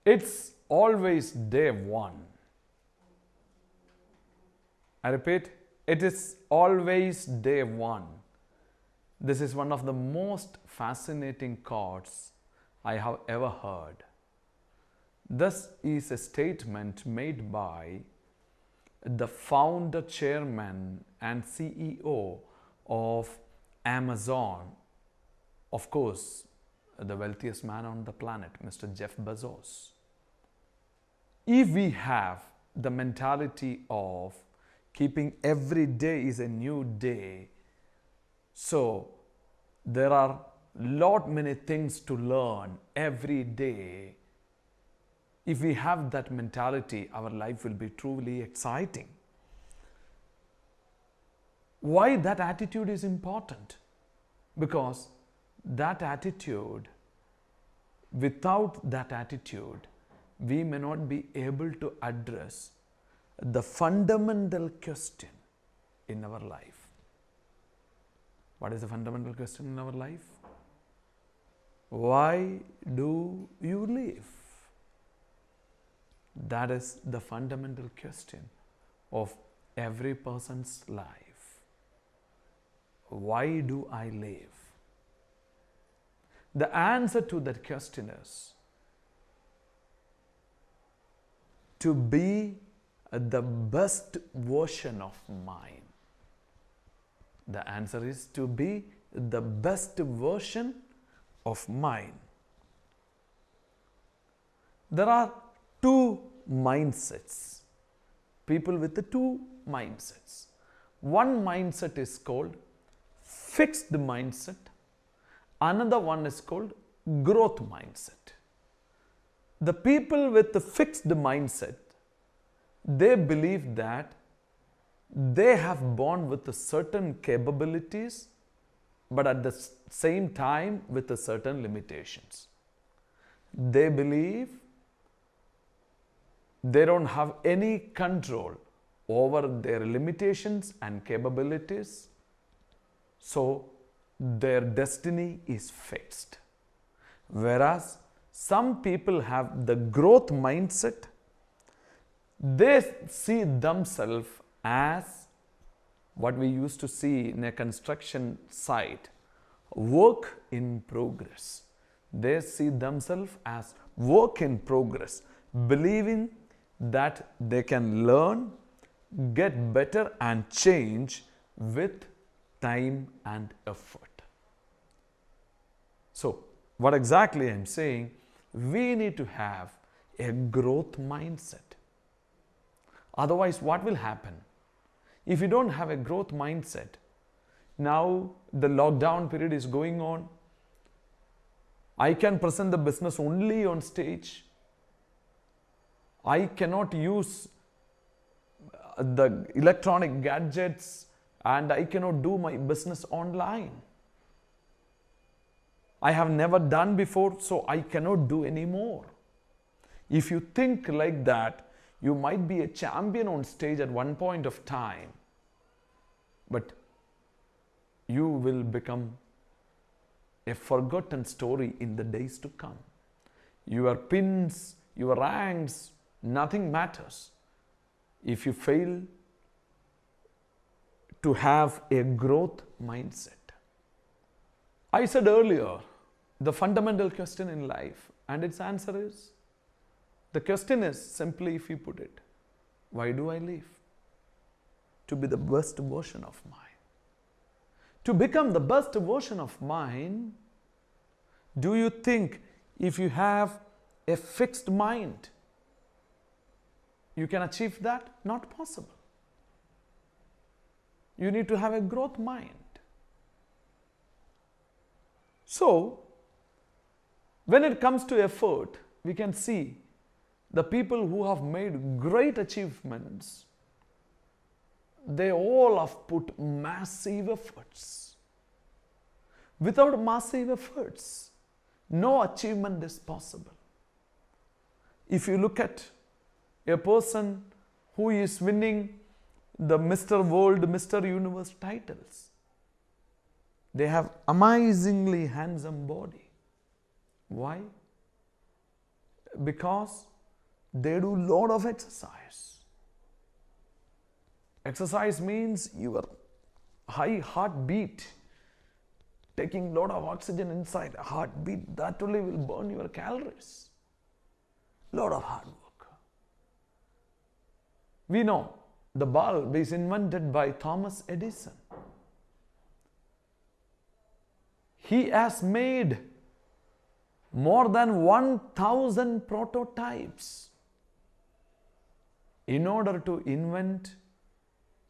It's always day one. I repeat, it is always day one. This is one of the most fascinating quotes I have ever heard. This is a statement made by the founder, chairman, and CEO of Amazon, of course, the wealthiest man on the planet, Mr. Jeff Bezos. If we have the mentality of keeping every day is a new day, so there are lot many things to learn every day. If we have that mentality, our life will be truly exciting. Why that attitude is important? Because that attitude, without that attitude, we may not be able to address the fundamental question in our life. What is the fundamental question in our life? Why do you live? That is the fundamental question of every person's life. Why do I live? The answer to that question is to be the best version of mine. The answer is to be the best version of mine. There are two mindsets. People with the two mindsets. One mindset is called fixed mindset. Another one is called growth mindset. The people with the fixed mindset, they believe that they have born with certain capabilities, but at the same time with certain limitations. They believe they don't have any control over their limitations and capabilities, so their destiny is fixed. Whereas some people have the growth mindset. They see themselves as what we used to see in a construction site, work in progress. They see themselves as work in progress, believing that they can learn, get better and change with time and effort. So, what exactly I am saying, we need to have a growth mindset. Otherwise, what will happen? If you don't have a growth mindset, now the lockdown period is going on. I can present the business only on stage. I cannot use the electronic gadgets and I cannot do my business online. I have never done before, so I cannot do anymore. If you think like that, you might be a champion on stage at one point of time, but you will become a forgotten story in the days to come. Your pins, your ranks, nothing matters if you fail to have a growth mindset. I said earlier, the fundamental question in life, and its answer is, the question is simply, if you put it, why do I live? To be the best version of mine. To become the best version of mine, do you think if you have a fixed mind, you can achieve that? Not possible. You need to have a growth mind. So, when it comes to effort, we can see the people who have made great achievements, they all have put massive efforts. Without massive efforts, no achievement is possible. If you look at a person who is winning the Mr. World, Mr. Universe titles, they have amazingly handsome body. Why? Because they do lot of exercise. Exercise means your high heartbeat, taking lot of oxygen inside. Heartbeat, that only will burn your calories. Lot of hard work. We know the bulb is invented by Thomas Edison. He has made more than 1,000 prototypes in order to invent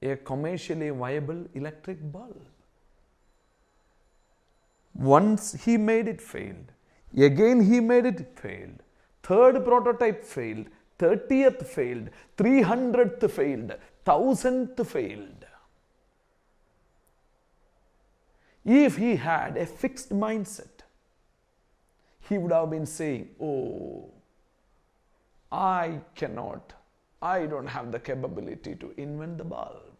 a commercially viable electric bulb. Once he made it, failed. Again he made it, failed. Third prototype failed. 30th failed. 300th failed. 1000th failed. If he had a fixed mindset, he would have been saying, oh, I don't have the capability to invent the bulb.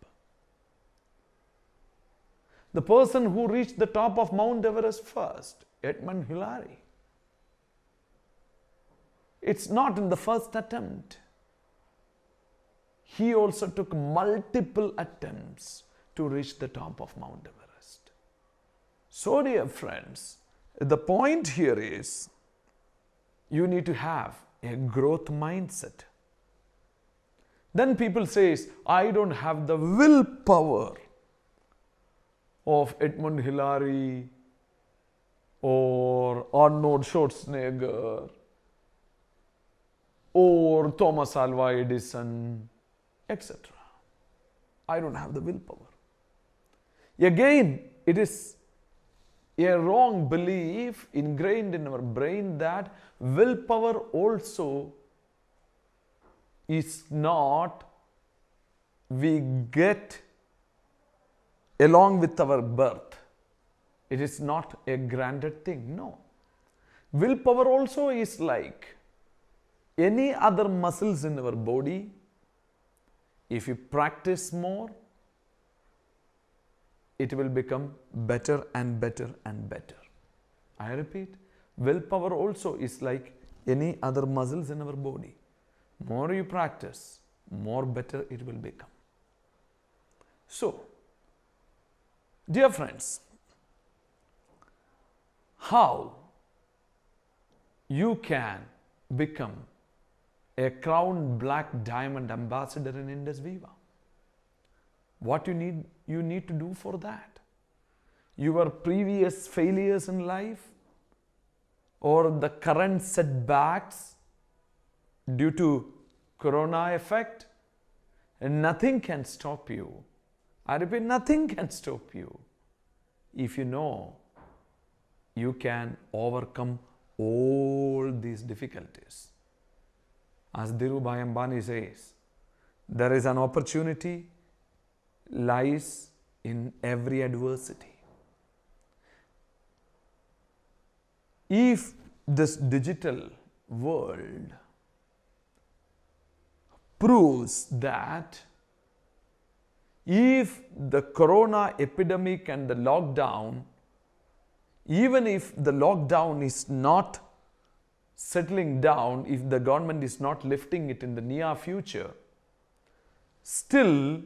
The person who reached the top of Mount Everest first, Edmund Hillary, it's not in the first attempt. He also took multiple attempts to reach the top of Mount Everest. So, dear friends, the point here is you need to have a growth mindset. Then people say, I don't have the willpower of Edmund Hillary or Arnold Schwarzenegger or Thomas Alva Edison, etc. I don't have the willpower. Again, it is a wrong belief ingrained in our brain that willpower also is not we get along with our birth. It is not a granted thing. No. Willpower also is like any other muscles in our body. If you practice more, it will become better and better and better. I repeat, willpower also is like any other muscles in our body. More you practice, more better it will become. So, dear friends, how you can become a crown black diamond ambassador in Indus Viva? What you need to do for that? Your previous failures in life or the current setbacks due to corona effect, nothing can stop you. I repeat, nothing can stop you if you know you can overcome all these difficulties. As Dhirubhai Ambani says, there is an opportunity lies in every adversity. If this digital world proves that if the corona epidemic and the lockdown, even if the lockdown is not settling down, if the government is not lifting it in the near future, still,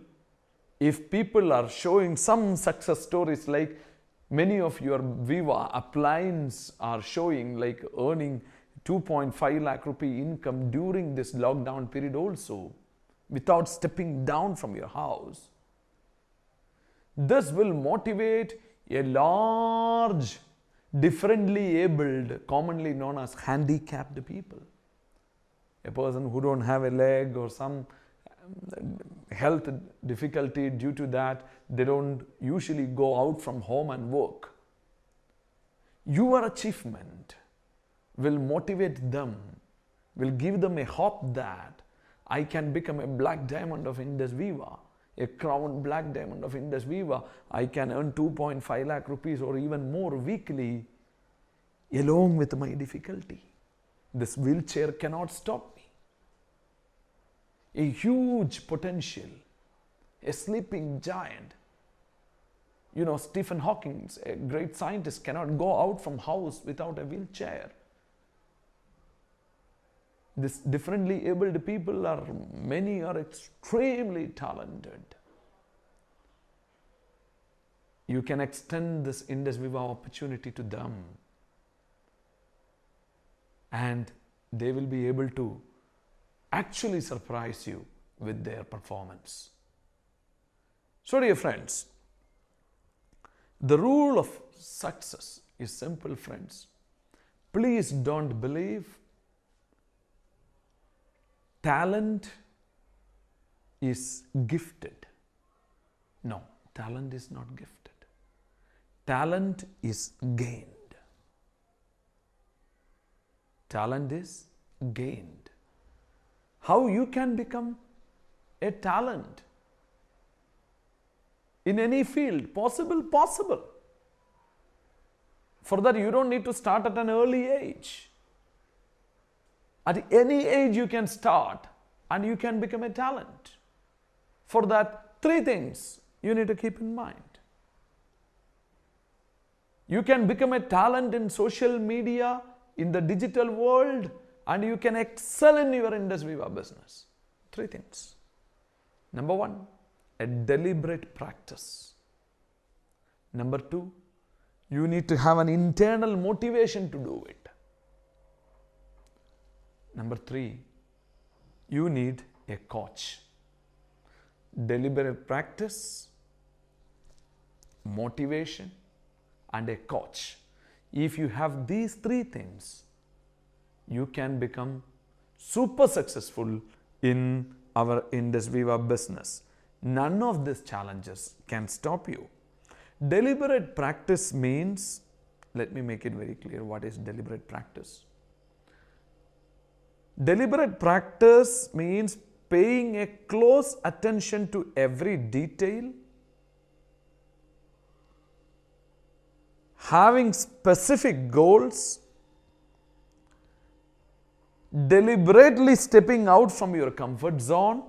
if people are showing some success stories like many of your Viva appliance are showing, like earning 2.5 lakh rupee income during this lockdown period also, without stepping down from your house, this will motivate a large, differently abled, commonly known as handicapped people. A person who don't have a leg or some health difficulty, due to that they don't usually go out from home and work. Your achievement will motivate them, will give them a hope that I can become a black diamond of Indus Viva, a crown black diamond of Indus Viva. I can earn 2.5 lakh rupees or even more weekly along with my difficulty. This wheelchair cannot stop me. A huge potential, a sleeping giant. You know, Stephen Hawking, a great scientist, cannot go out from house without a wheelchair. This differently abled people are, many are extremely talented. You can extend this Indus Viva opportunity to them, and they will be able to actually surprise you with their performance. So dear friends, the rule of success is simple, friends. Please don't believe talent is gifted. No, talent is not gifted. Talent is gained. Talent is gained. How you can become a talent in any field? Possible. For that, you don't need to start at an early age. At any age you can start and you can become a talent. For that, 3 things you need to keep in mind. You can become a talent in social media, in the digital world, and you can excel in your Indus Viva business. 3 things. Number 1, a deliberate practice. Number 2, you need to have an internal motivation to do it. Number 3, you need a coach. Deliberate practice, motivation, and a coach. If you have these 3 things, you can become super successful in our Indus Viva business. None of these challenges can stop you. Deliberate practice means, let me make it very clear what is deliberate practice. Deliberate practice means paying a close attention to every detail, having specific goals, deliberately stepping out from your comfort zone,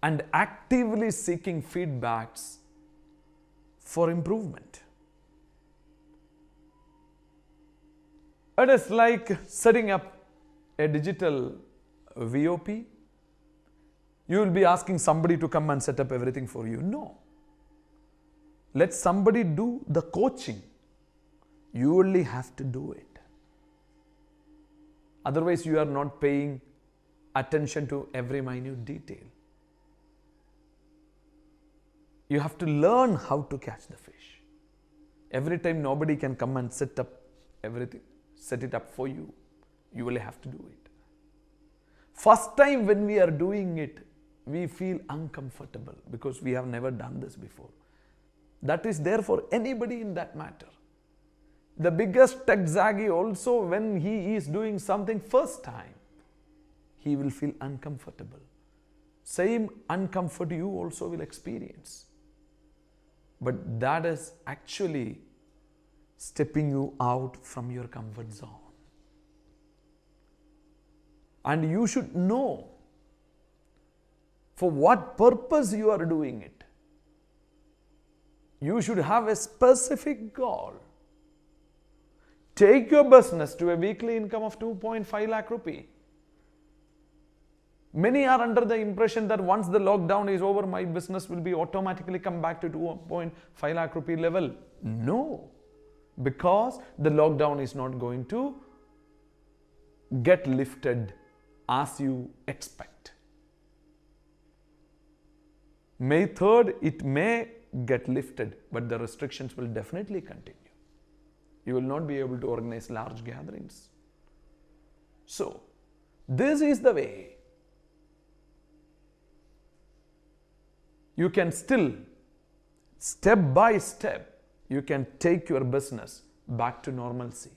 and actively seeking feedbacks for improvement. It is like setting up a digital VOP. You will be asking somebody to come and set up everything for you. No. Let somebody do the coaching. You only have to do it. Otherwise, you are not paying attention to every minute detail. You have to learn how to catch the fish. Every time nobody can come and set up everything, set it up for you. You will have to do it. First time when we are doing it, we feel uncomfortable because we have never done this before. That is there for anybody in that matter. The biggest tech zaggy also, when he is doing something first time, he will feel uncomfortable. Same uncomfort you also will experience. But that is actually stepping you out from your comfort zone. And you should know for what purpose you are doing it. You should have a specific goal. Take your business to a weekly income of 2.5 lakh rupee. Many are under the impression that once the lockdown is over, my business will be automatically come back to 2.5 lakh rupee level. No, because the lockdown is not going to get lifted as you expect. May 3rd, it may get lifted, but the restrictions will definitely continue. You will not be able to organize large gatherings. So, this is the way you can still, step by step, you can take your business back to normalcy,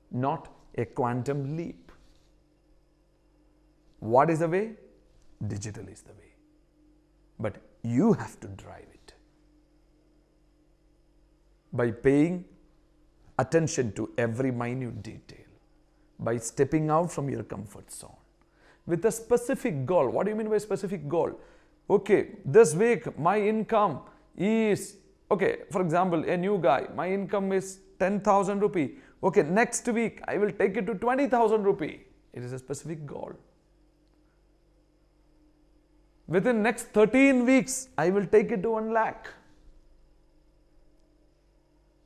not a quantum leap. What is the way? Digital is the way. But you have to drive it by paying attention to every minute detail, by stepping out from your comfort zone with a specific goal. What do you mean by specific goal? Okay, this week my income is, okay, for example, a new guy, my income is 10,000 rupee. Okay, next week I will take it to 20,000 rupee. It is a specific goal. Within next 13 weeks, I will take it to 1 lakh.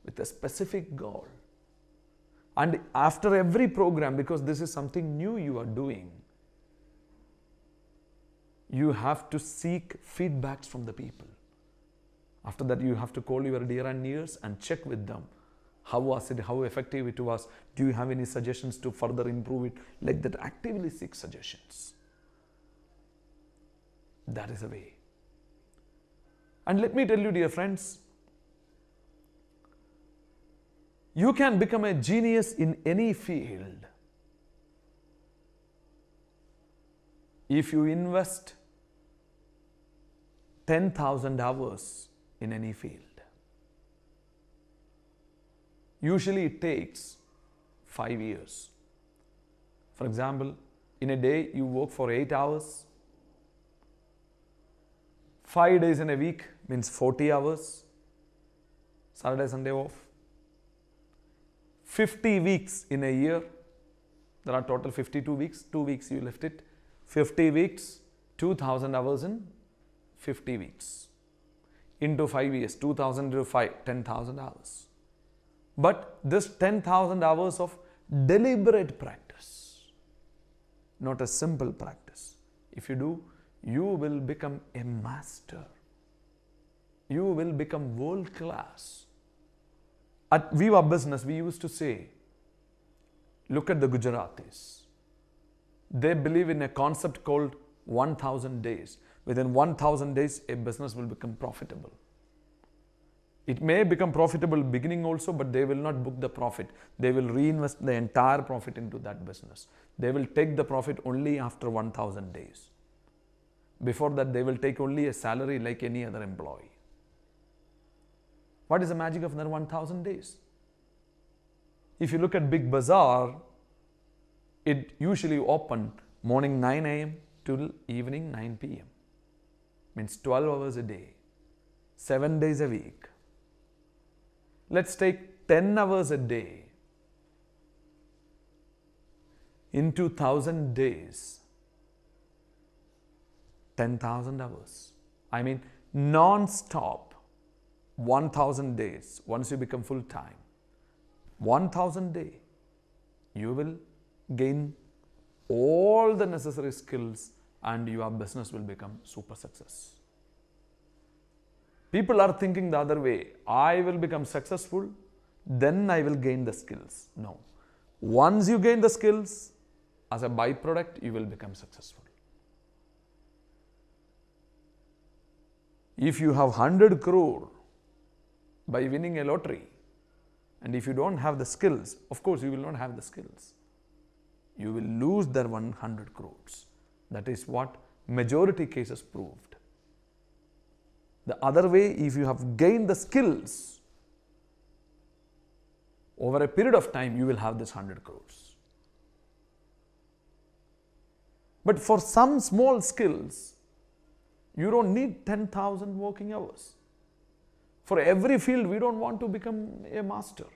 With a specific goal. And after every program, because this is something new you are doing, you have to seek feedbacks from the people. After that, you have to call your dear and nears and check with them. How was it? How effective it was? Do you have any suggestions to further improve it? Like that, actively seek suggestions. That is a way. And let me tell you, dear friends, you can become a genius in any field if you invest 10,000 hours in any field. Usually it takes 5 years. For example, in a day you work for 8 hours. 5 days in a week means 40 hours. Saturday, Sunday off. 50 weeks in a year. There are total 52 weeks. 2 weeks you left it. 50 weeks, 2,000 hours in 50 weeks. Into 5 years, 2,000 into 5, 10,000 hours. But this 10,000 hours of deliberate practice, not a simple practice. If you do, you will become a master. You will become world class. At Viva Business, we used to say, look at the Gujaratis. They believe in a concept called 1,000 days. Within 1,000 days, a business will become profitable. It may become profitable beginning also, but they will not book the profit. They will reinvest the entire profit into that business. They will take the profit only after 1,000 days. Before that, they will take only a salary like any other employee. What is the magic of their 1,000 days? If you look at Big Bazaar, it usually open morning 9 a.m. till evening 9 p.m. Means 12 hours a day, 7 days a week. Let's take 10 hours a day into 1,000 days. 10,000 hours. I mean, non-stop, 1,000 days. Once you become full-time, 1,000 days, you will gain all the necessary skills and your business will become super success. People are thinking the other way. I will become successful, then I will gain the skills. No. Once you gain the skills, as a byproduct, you will become successful. If you have 100 crore by winning a lottery, and if you don't have the skills, of course you will not have the skills. You will lose that 100 crores. That is what majority cases proved. The other way, if you have gained the skills, over a period of time, you will have this 100 crores. But for some small skills, you don't need 10,000 working hours. For every field, we don't want to become a master.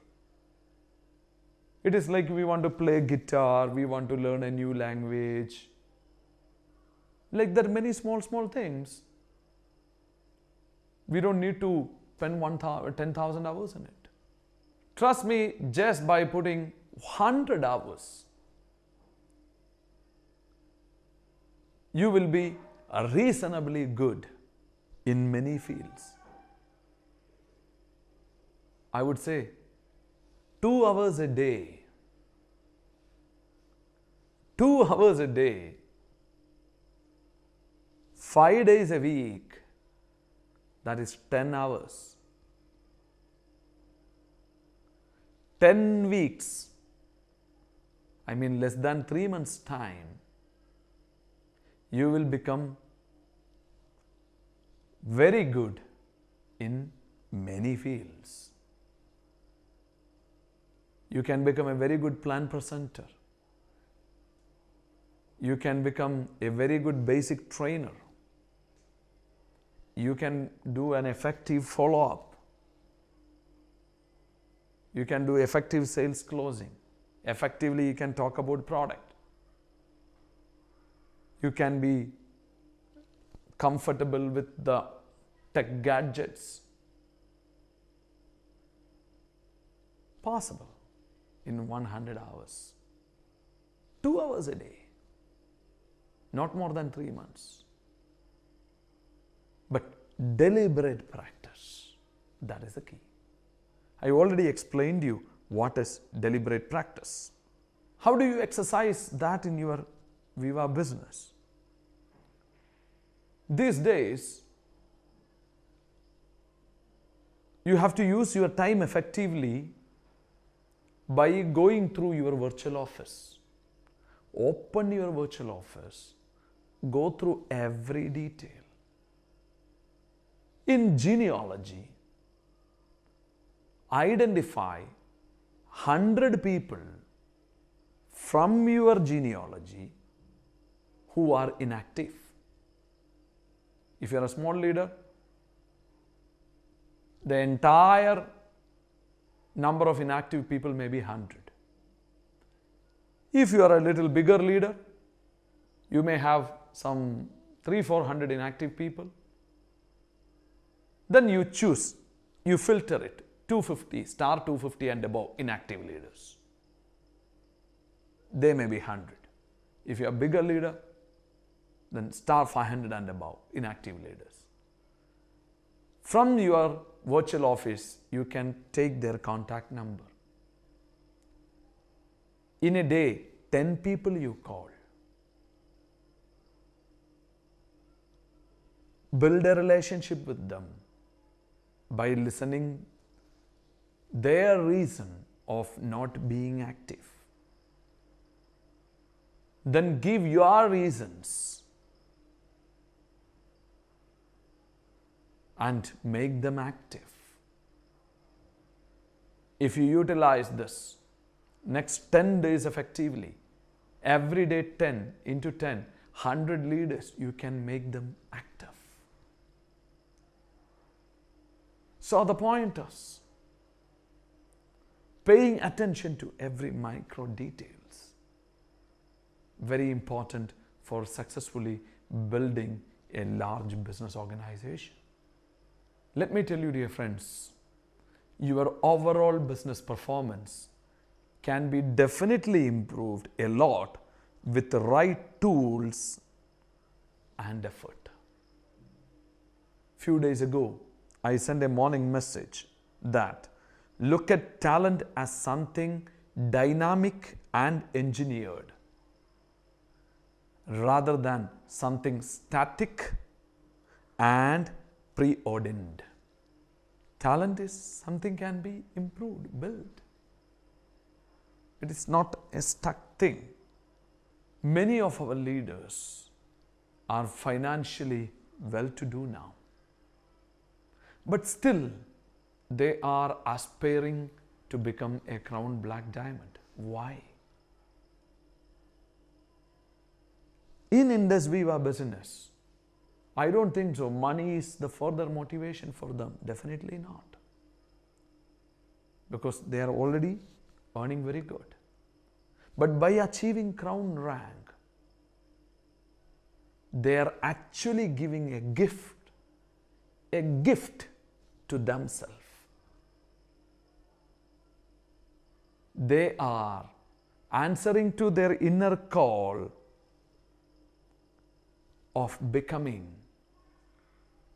It is like we want to play guitar, we want to learn a new language. Like there are many small things. We don't need to spend 10,000 hours in it. Trust me, just by putting 100 hours, you will be reasonably good in many fields. I would say 2 hours a day. 2 hours a day. 5 days a week. That is 10 hours. 10 weeks. I mean less than 3 months' time. You will become very good in many fields. You can become a very good plan presenter. You can become a very good basic trainer. You can do an effective follow-up. You can do effective sales closing. Effectively, you can talk about product. You can be comfortable with the tech gadgets. Possible in 100 hours. 2 hours a day. Not more than 3 months. But deliberate practice. That is the key. I already explained you what is deliberate practice. How do you exercise that in your Viva business? These days, you have to use your time effectively by going through your virtual office. Open your virtual office. Go through every detail. In genealogy, identify 100 people from your genealogy who are inactive. If you are a small leader, the entire number of inactive people may be 100. If you are a little bigger leader, you may have some 300-400 inactive people. Then you choose, you filter it, 250, star 250 and above inactive leaders. They may be 100. If you are a bigger leader, then star 500 and above inactive leaders. From your virtual office, you can take their contact number. In a day, 10 people you call. Build a relationship with them by listening their reason of not being active. Then give your reasons and make them active. If you utilize this next 10 days effectively, every day 10 into 10, 100 leaders, you can make them active. So the point is, paying attention to every micro details, very important for successfully building a large business organization. Let me tell you, dear friends, your overall business performance can be definitely improved a lot with the right tools and effort. Few days ago, I sent a morning message that look at talent as something dynamic and engineered rather than something static and preordained. Talent is something can be improved, built. It is not a stuck thing. Many of our leaders are financially well-to-do now, but still they are aspiring to become a crown black diamond. Why? In Indus Viva business, I don't think so. Money is the further motivation for them. Definitely not. Because they are already earning very good. But by achieving crown rank, they are actually giving a gift to themselves. They are answering to their inner call of becoming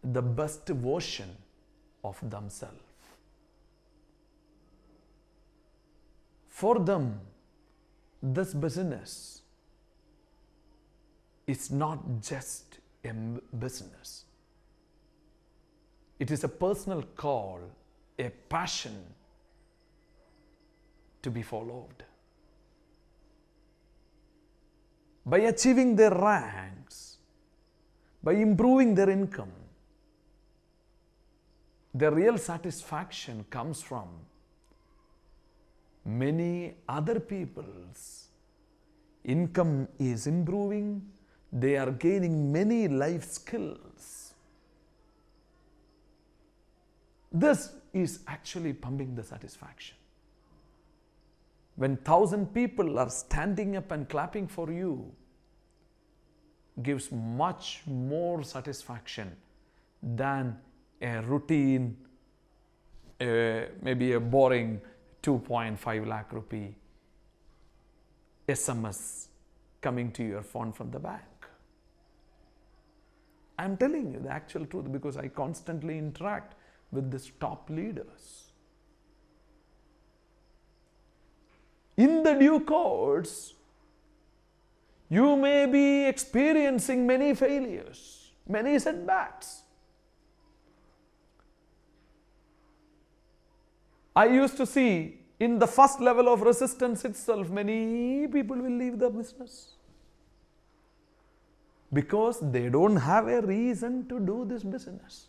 the best version of themselves. For them, this business is not just a business. It is a personal call, a passion to be followed. By achieving their ranks, by improving their income, the real satisfaction comes from many other people's income is improving, they are gaining many life skills. This is actually pumping the satisfaction. when 1,000 people are standing up and clapping for you, gives much more satisfaction than a routine, maybe a boring 2.5 lakh rupee SMS coming to your phone from the bank. I am telling you the actual truth because I constantly interact with these top leaders. In the due course, you may be experiencing many failures, many setbacks. I used to see in the first level of resistance itself, many people will leave the business because they don't have a reason to do this business.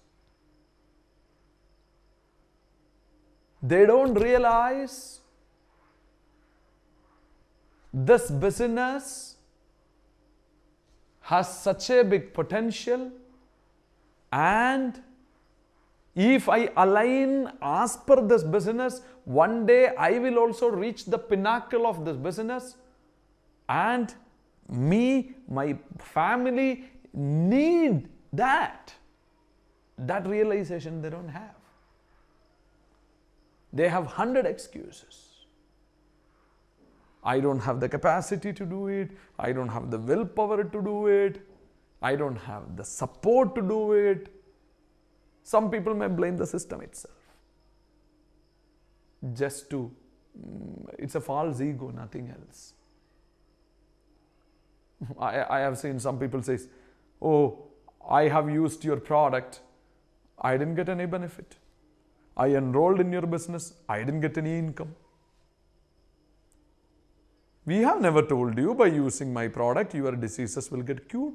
They don't realize this business has such a big potential, and if I align as per this business, one day I will also reach the pinnacle of this business, and me, my family need that. That realization they don't have. They have 100 excuses. I don't have the capacity to do it. I don't have the willpower to do it. I don't have the support to do it. Some people may blame the system itself. It's a false ego, nothing else. I have seen some people say, oh, I have used your product. I didn't get any benefit. I enrolled in your business. I didn't get any income. We have never told you by using my product, your diseases will get cured.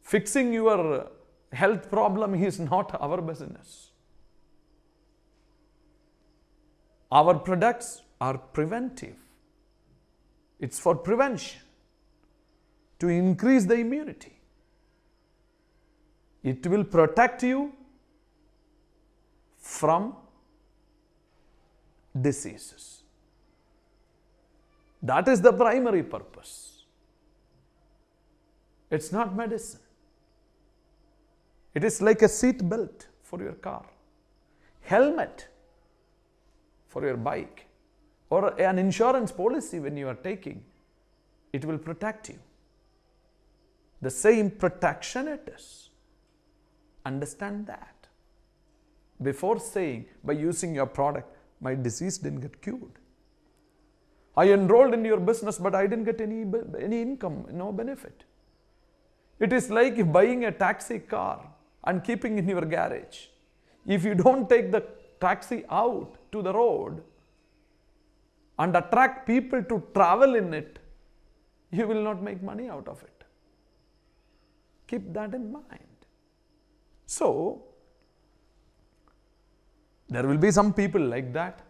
Fixing your health problem is not our business. Our products are preventive. It's for prevention, to increase the immunity. It will protect you from diseases. That is the primary purpose. It's not medicine. It is like a seat belt for your car, helmet for your bike, or an insurance policy when you are taking. It will protect you. The same protection it is. Understand that. Before saying, by using your product, my disease didn't get cured. I enrolled in your business, but I didn't get any income, no benefit. It is like buying a taxi car and keeping in your garage. If you don't take the taxi out to the road and attract people to travel in it, you will not make money out of it. Keep that in mind. So, there will be some people like that.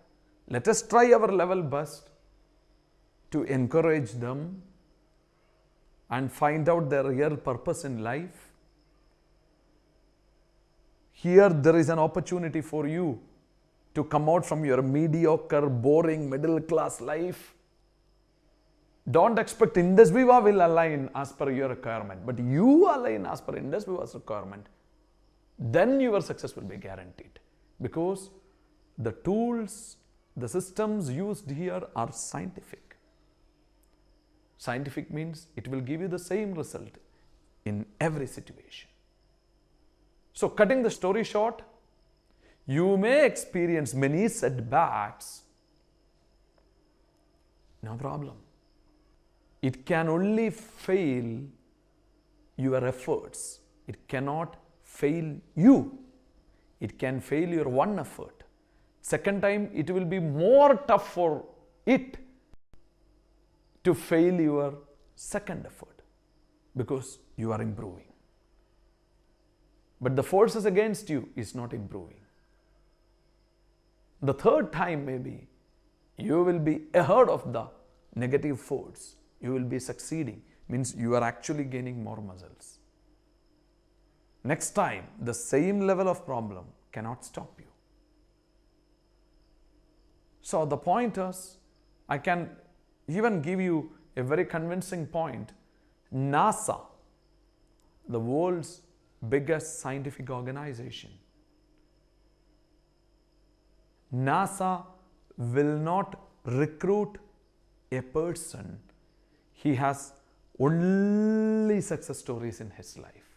Let us try our level best to encourage them and find out their real purpose in life. Here there is an opportunity for you to come out from your mediocre, boring, middle class life. Don't expect Indus Viva will align as per your requirement, but you align as per Indus Viva's requirement. Then your success will be guaranteed, because the tools, the systems used here are scientific. Scientific means it will give you the same result in every situation. So, cutting the story short, you may experience many setbacks. No problem. It can only fail your efforts. It cannot fail you. It can fail your one effort. Second time, it will be more tough for it to fail your second effort, because you are improving. But the forces against you is not improving. The third time maybe you will be ahead of the negative force. You will be succeeding. Means you are actually gaining more muscles. Next time, the same level of problem cannot stop you. So the point is, I can even give you a very convincing point. NASA, the world's biggest scientific organization, NASA will not recruit a person he has only success stories in his life.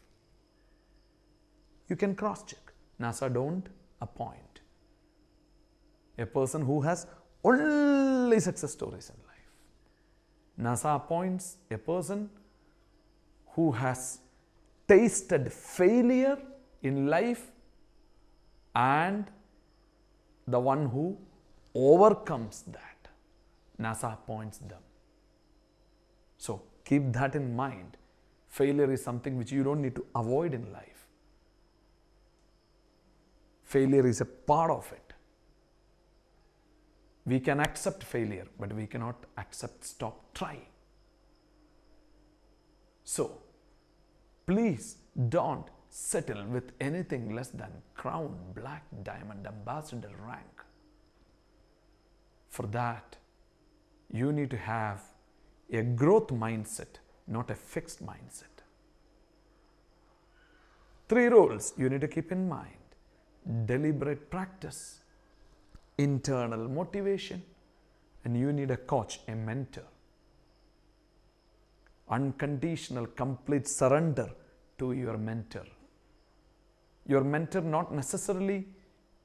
You can cross check. NASA don't appoint a person who has only success stories in life. NASA appoints a person who has tasted failure in life and the one who overcomes that. NASA appoints them. So keep that in mind. Failure is something which you don't need to avoid in life. Failure is a part of it. We can accept failure, but we cannot accept stop trying. So, please don't settle with anything less than crown, black, diamond, ambassador rank. For that, you need to have a growth mindset, not a fixed mindset. 3 rules you need to keep in mind. Deliberate practice, internal motivation, and you need a coach, a mentor. Unconditional, complete surrender to your mentor. Your mentor, not necessarily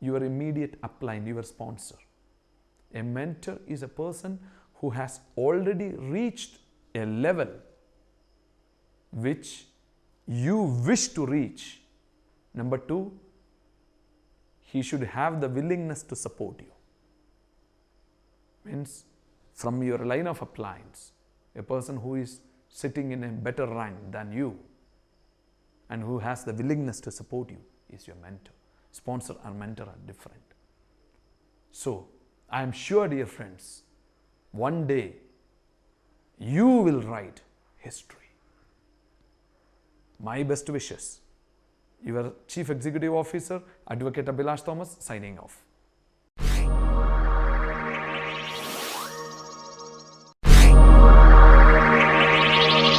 your immediate upline, your sponsor. A mentor is a person who has already reached a level which you wish to reach. Number 2, he should have the willingness to support you. Means from your line of appliance, a person who is sitting in a better rank than you and who has the willingness to support you is your mentor. Sponsor and mentor are different. So, I am sure, dear friends, one day you will write history. My best wishes. Your Chief Executive Officer, Advocate Abhilash Thomas, signing off.